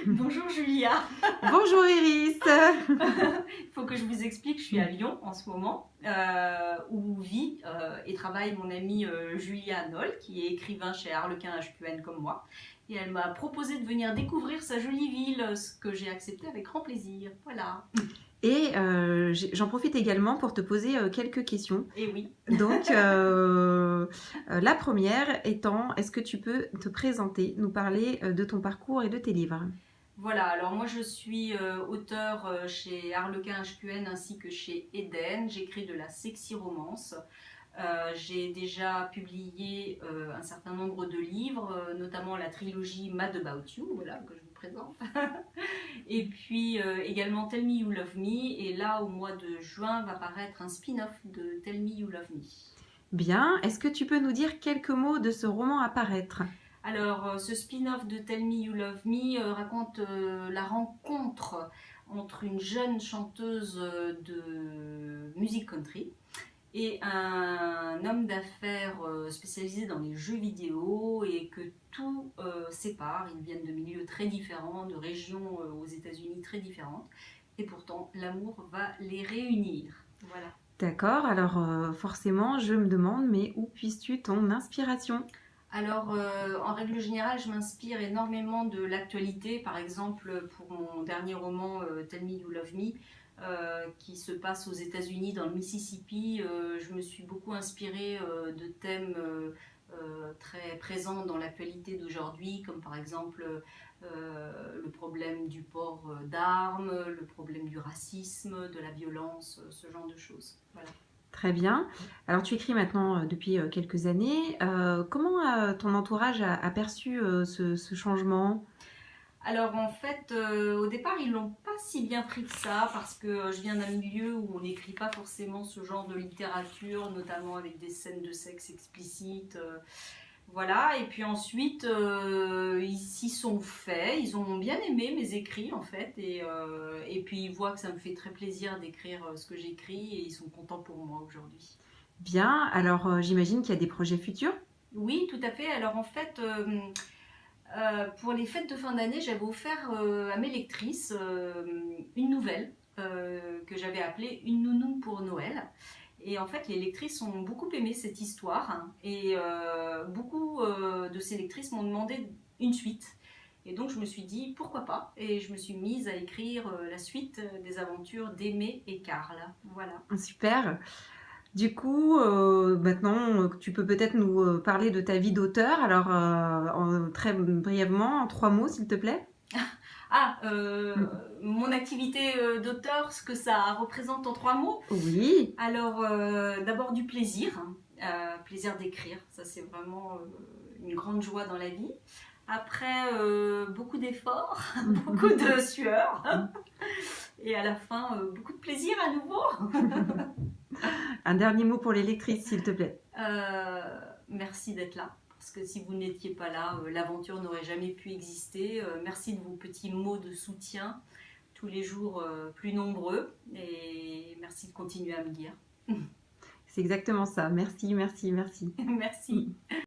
Bonjour Julia. Bonjour Iris. Il faut que je vous explique, je suis à Lyon en ce moment, où vit et travaille mon amie Julia Noll, qui est écrivain chez Harlequin HQN comme moi. Et elle m'a proposé de venir découvrir sa jolie ville, ce que j'ai accepté avec grand plaisir. Voilà. Et j'en profite également pour te poser quelques questions. Et oui. Donc, la première étant, est-ce que tu peux te présenter, nous parler de ton parcours et de tes livres? Voilà, alors moi je suis auteure chez Harlequin HQN ainsi que chez Eden. J'écris de la sexy romance. J'ai déjà publié un certain nombre de livres, notamment la trilogie Mad About You, voilà, que je vous présente. Et puis également Tell Me You Love Me. Et là, au mois de juin, va paraître un spin-off de Tell Me You Love Me. Bien, est-ce que tu peux nous dire quelques mots de ce roman à paraître? Alors, ce spin-off de Tell Me You Love Me raconte la rencontre entre une jeune chanteuse de musique country et un homme d'affaires spécialisé dans les jeux vidéo, et que tout sépare. Ils viennent de milieux très différents, de régions aux États-Unis très différentes, et pourtant l'amour va les réunir. Voilà. D'accord, alors forcément, je me demande, mais où puisses-tu ton inspiration? Alors, en règle générale, je m'inspire énormément de l'actualité. Par exemple, pour mon dernier roman, Tell Me You Love Me, qui se passe aux États-Unis, dans le Mississippi, je me suis beaucoup inspirée de thèmes très présents dans l'actualité d'aujourd'hui, comme par exemple le problème du port d'armes, le problème du racisme, de la violence, ce genre de choses. Voilà. Très bien. Alors, tu écris maintenant depuis quelques années. Comment ton entourage a perçu ce changement? Alors en fait, au départ, ils l'ont pas si bien pris que ça, parce que je viens d'un milieu où on n'écrit pas forcément ce genre de littérature, notamment avec des scènes de sexe explicites. Voilà, et puis ensuite, ils s'y sont faits, ils ont bien aimé mes écrits en fait, et puis ils voient que ça me fait très plaisir d'écrire ce que j'écris, et ils sont contents pour moi aujourd'hui. Bien, alors j'imagine qu'il y a des projets futurs. Oui, tout à fait. Alors en fait, pour les fêtes de fin d'année, j'avais offert à mes lectrices une nouvelle que j'avais appelée Une nounou pour Noël. Et en fait, les lectrices ont beaucoup aimé cette histoire, hein, et beaucoup de ces lectrices m'ont demandé une suite. Et donc je me suis dit pourquoi pas, et je me suis mise à écrire la suite des aventures d'Aimée et Karl. Voilà. Super. Du coup, maintenant, tu peux peut-être nous parler de ta vie d'auteur. Alors, très brièvement, en 3 mots, s'il te plaît. Ah, mon activité d'auteur, ce que ça représente en 3 mots. Oui, Alors, d'abord du plaisir, hein, plaisir d'écrire, ça c'est vraiment une grande joie dans la vie. Après, beaucoup d'efforts, beaucoup de sueur, et à la fin, beaucoup de plaisir à nouveau. un dernier mot pour les lectrices, s'il te plaît. Merci d'être là, parce que si vous n'étiez pas là, l'aventure n'aurait jamais pu exister. Merci de vos petits mots de soutien, tous les jours plus nombreux, et merci de continuer à me lire. C'est exactement ça. Merci, merci, merci. Merci.